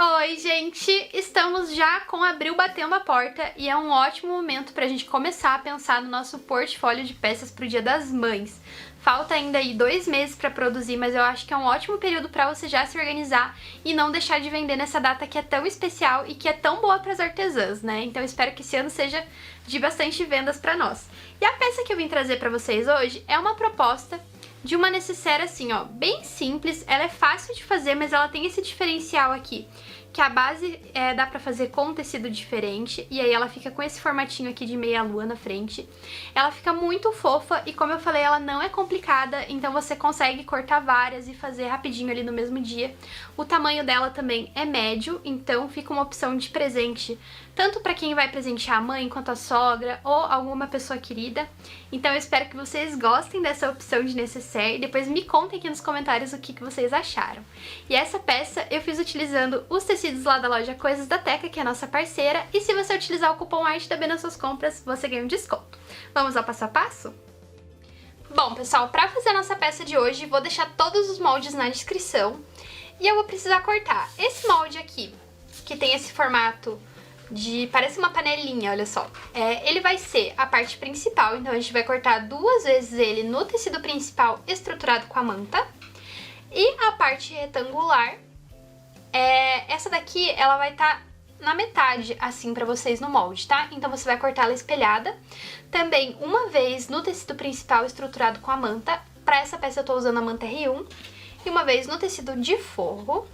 Oi, gente! Estamos já com abril batendo a porta e é um ótimo momento pra gente começar a pensar no nosso portfólio de peças pro Dia das Mães. Falta ainda aí 2 meses pra produzir, mas eu acho que é um ótimo período pra você já se organizar e não deixar de vender nessa data que é tão especial e que é tão boa pras artesãs, né? Então eu espero que esse ano seja de bastante vendas pra nós. E a peça que eu vim trazer pra vocês hoje é uma proposta de uma necessaire assim, ó, bem simples. Ela é fácil de fazer, mas ela tem esse diferencial aqui, que a base dá pra fazer com um tecido diferente, e aí ela fica com esse formatinho aqui de meia lua na frente. Ela fica muito fofa e, como eu falei, ela não é complicada, então você consegue cortar várias e fazer rapidinho ali no mesmo dia. O tamanho dela também é médio, então fica uma opção de presente, tanto pra quem vai presentear a mãe, quanto a sogra, ou alguma pessoa querida. Então eu espero que vocês gostem dessa opção de necessaire, depois me contem aqui nos comentários o que vocês acharam. E essa peça eu fiz utilizando os tecidos lá da loja Coisas da Teca, que é a nossa parceira, e se você utilizar o cupom ARTE nas suas compras, você ganha um desconto. Vamos ao passo a passo? Bom, pessoal, para fazer a nossa peça de hoje, vou deixar todos os moldes na descrição, e eu vou precisar cortar esse molde aqui, que tem esse formato parece uma panelinha, olha só. Ele vai ser a parte principal, então a gente vai cortar 2 vezes ele no tecido principal estruturado com a manta. E a parte retangular, essa daqui, ela vai estar na metade, assim, pra vocês no molde, tá? Então você vai cortar ela espelhada. Também uma vez no tecido principal estruturado com a manta. Pra essa peça eu tô usando a manta R1. E uma vez no tecido de forro.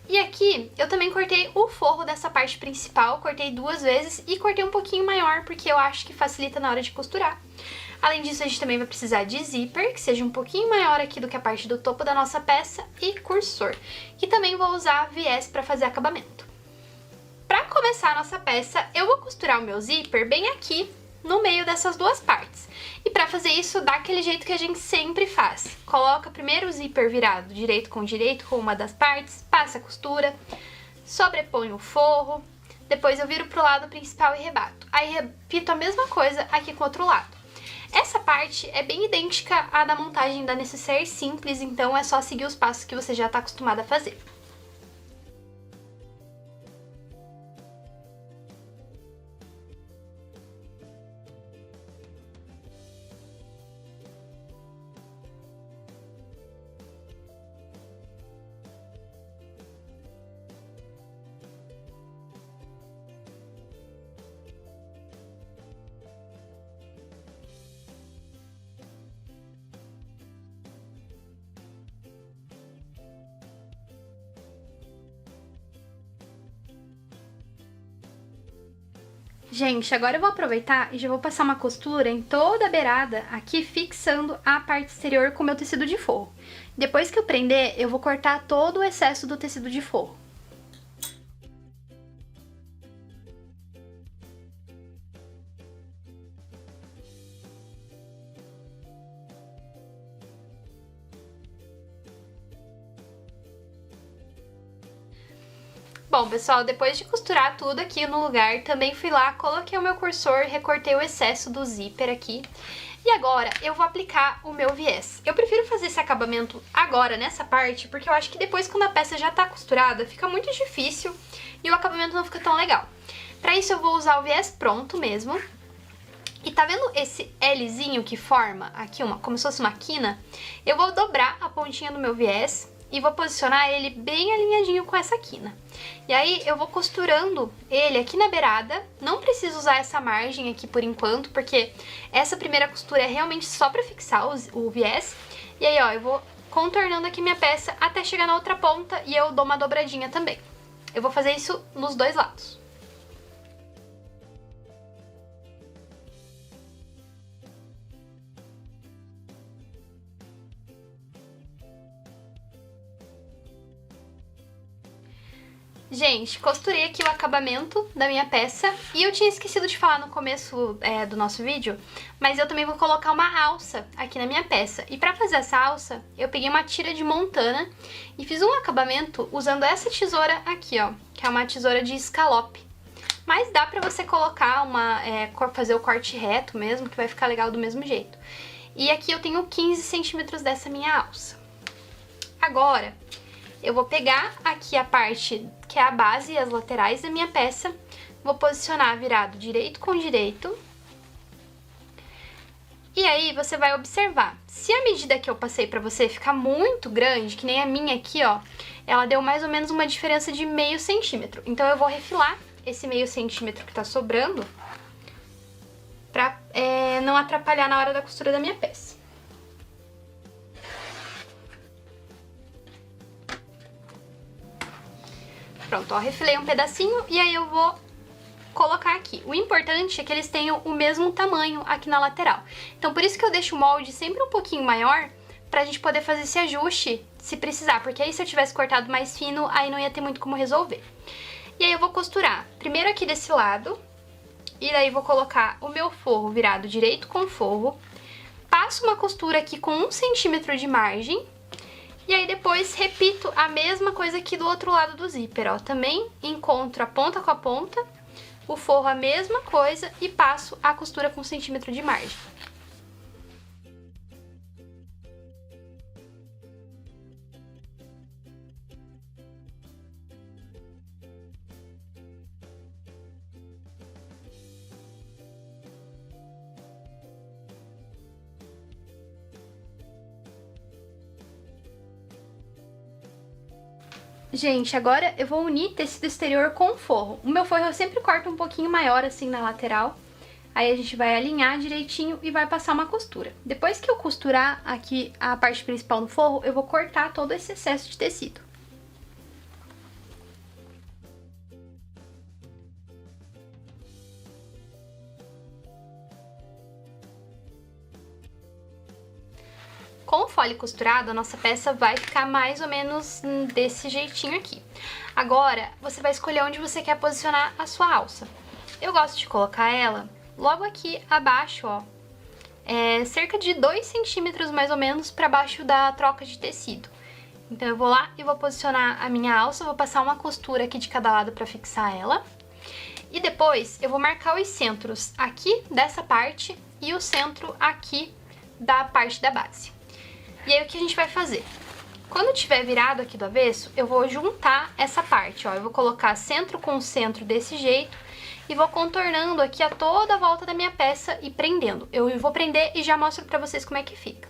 E aqui eu também cortei o forro dessa parte principal, cortei 2 vezes e cortei um pouquinho maior porque eu acho que facilita na hora de costurar. Além disso, a gente também vai precisar de zíper, que seja um pouquinho maior aqui do que a parte do topo da nossa peça, e cursor, que também vou usar viés para fazer acabamento. Para começar a nossa peça, eu vou costurar o meu zíper bem aqui, no meio dessas 2 partes. E para fazer isso, dá aquele jeito que a gente sempre faz. Coloca primeiro o zíper virado direito com uma das partes, passa a costura, sobrepõe o forro, depois eu viro pro lado principal e rebato. Aí repito a mesma coisa aqui com o outro lado. Essa parte é bem idêntica à da montagem da necessaire simples, então é só seguir os passos que você já está acostumado a fazer. Gente, agora eu vou aproveitar e já vou passar uma costura em toda a beirada aqui, fixando a parte exterior com o meu tecido de forro. Depois que eu prender, eu vou cortar todo o excesso do tecido de forro. Bom, pessoal, depois de costurar tudo aqui no lugar, também fui lá, coloquei o meu cursor, recortei o excesso do zíper aqui. E agora eu vou aplicar o meu viés. Eu prefiro fazer esse acabamento agora, nessa parte, porque eu acho que depois, quando a peça já tá costurada, fica muito difícil e o acabamento não fica tão legal. Pra isso eu vou usar o viés pronto mesmo. E tá vendo esse Lzinho que forma aqui, como se fosse uma quina? Eu vou dobrar a pontinha do meu viés e vou posicionar ele bem alinhadinho com essa quina. E aí eu vou costurando ele aqui na beirada, não preciso usar essa margem aqui por enquanto, porque essa primeira costura é realmente só pra fixar o viés. E aí, ó, eu vou contornando aqui minha peça até chegar na outra ponta e eu dou uma dobradinha também. Eu vou fazer isso nos 2 lados. Gente, costurei aqui o acabamento da minha peça e eu tinha esquecido de falar no começo do nosso vídeo, mas eu também vou colocar uma alça aqui na minha peça. E pra fazer essa alça, eu peguei uma tira de montana e fiz um acabamento usando essa tesoura aqui, ó, que é uma tesoura de escalope. Mas dá pra você colocar fazer o corte reto mesmo, que vai ficar legal do mesmo jeito. E aqui eu tenho 15 centímetros dessa minha alça. Agora, eu vou pegar aqui a parte que é a base e as laterais da minha peça. Vou posicionar virado direito com direito. E aí você vai observar, se a medida que eu passei pra você ficar muito grande, que nem a minha aqui, ó, ela deu mais ou menos uma diferença de meio centímetro. Então eu vou refilar esse meio centímetro que tá sobrando pra não atrapalhar na hora da costura da minha peça. Pronto, ó, refilei um pedacinho e aí eu vou colocar aqui. O importante é que eles tenham o mesmo tamanho aqui na lateral. Então por isso que eu deixo o molde sempre um pouquinho maior, pra gente poder fazer esse ajuste se precisar, porque aí se eu tivesse cortado mais fino, aí não ia ter muito como resolver. E aí eu vou costurar primeiro aqui desse lado, e daí vou colocar o meu forro virado direito com forro, passo uma costura aqui com 1 centímetro de margem, e aí depois repito a mesma coisa aqui do outro lado do zíper, ó. Também encontro a ponta com a ponta, o forro a mesma coisa e passo a costura com 1 centímetro de margem. Gente, agora eu vou unir tecido exterior com o forro. O meu forro eu sempre corto um pouquinho maior assim na lateral. Aí a gente vai alinhar direitinho e vai passar uma costura. Depois que eu costurar aqui a parte principal do forro, eu vou cortar todo esse excesso de tecido. Com o fole costurado, a nossa peça vai ficar mais ou menos desse jeitinho aqui. Agora, você vai escolher onde você quer posicionar a sua alça. Eu gosto de colocar ela logo aqui abaixo, ó, cerca de 2 centímetros mais ou menos para baixo da troca de tecido. Então eu vou lá e vou posicionar a minha alça, vou passar uma costura aqui de cada lado para fixar ela. E depois eu vou marcar os centros aqui dessa parte e o centro aqui da parte da base. E aí o que a gente vai fazer? Quando tiver virado aqui do avesso, eu vou juntar essa parte, ó. Eu vou colocar centro com centro desse jeito e vou contornando aqui a toda a volta da minha peça e prendendo. Eu vou prender e já mostro pra vocês como é que fica.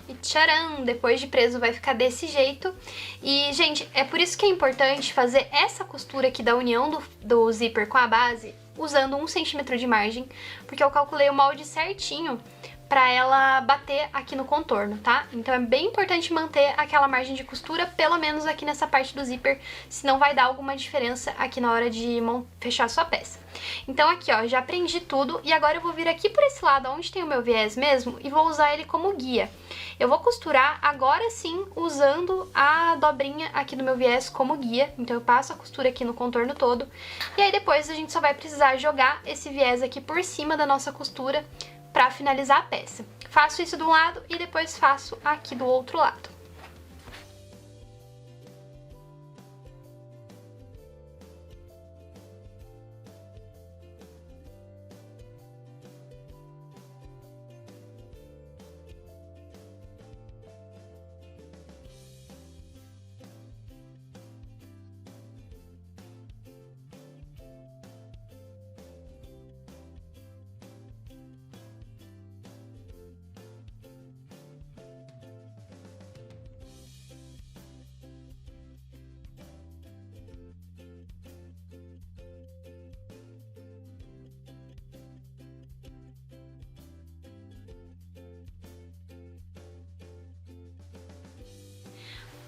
E tcharam! Depois de preso vai ficar desse jeito. E, gente, é por isso que é importante fazer essa costura aqui da união do zíper com a base usando 1 centímetro de margem, porque eu calculei o molde certinho pra ela bater aqui no contorno, tá? Então é bem importante manter aquela margem de costura, pelo menos aqui nessa parte do zíper, senão vai dar alguma diferença aqui na hora de fechar a sua peça. Então aqui, ó, já prendi tudo e agora eu vou vir aqui por esse lado, onde tem o meu viés mesmo, e vou usar ele como guia. Eu vou costurar agora sim, usando a dobrinha aqui do meu viés como guia, então eu passo a costura aqui no contorno todo, e aí depois a gente só vai precisar jogar esse viés aqui por cima da nossa costura, para finalizar a peça. Faço isso de um lado e depois faço aqui do outro lado.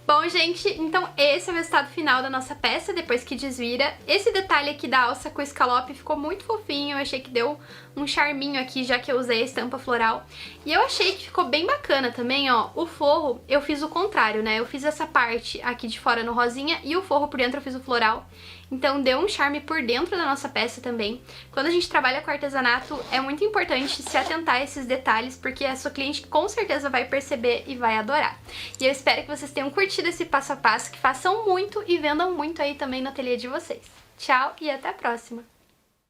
Bom, gente, então esse é o resultado final da nossa peça, depois que desvira. Esse detalhe aqui da alça com escalope ficou muito fofinho, eu achei que deu um charminho aqui, já que eu usei a estampa floral. E eu achei que ficou bem bacana também, ó, o forro eu fiz o contrário, né? Eu fiz essa parte aqui de fora no rosinha e o forro por dentro eu fiz o floral. Então deu um charme por dentro da nossa peça também. Quando a gente trabalha com artesanato, é muito importante se atentar a esses detalhes, porque a sua cliente com certeza vai perceber e vai adorar. E eu espero que vocês tenham curtido esse passo a passo, que façam muito e vendam muito aí também no ateliê de vocês. Tchau e até a próxima!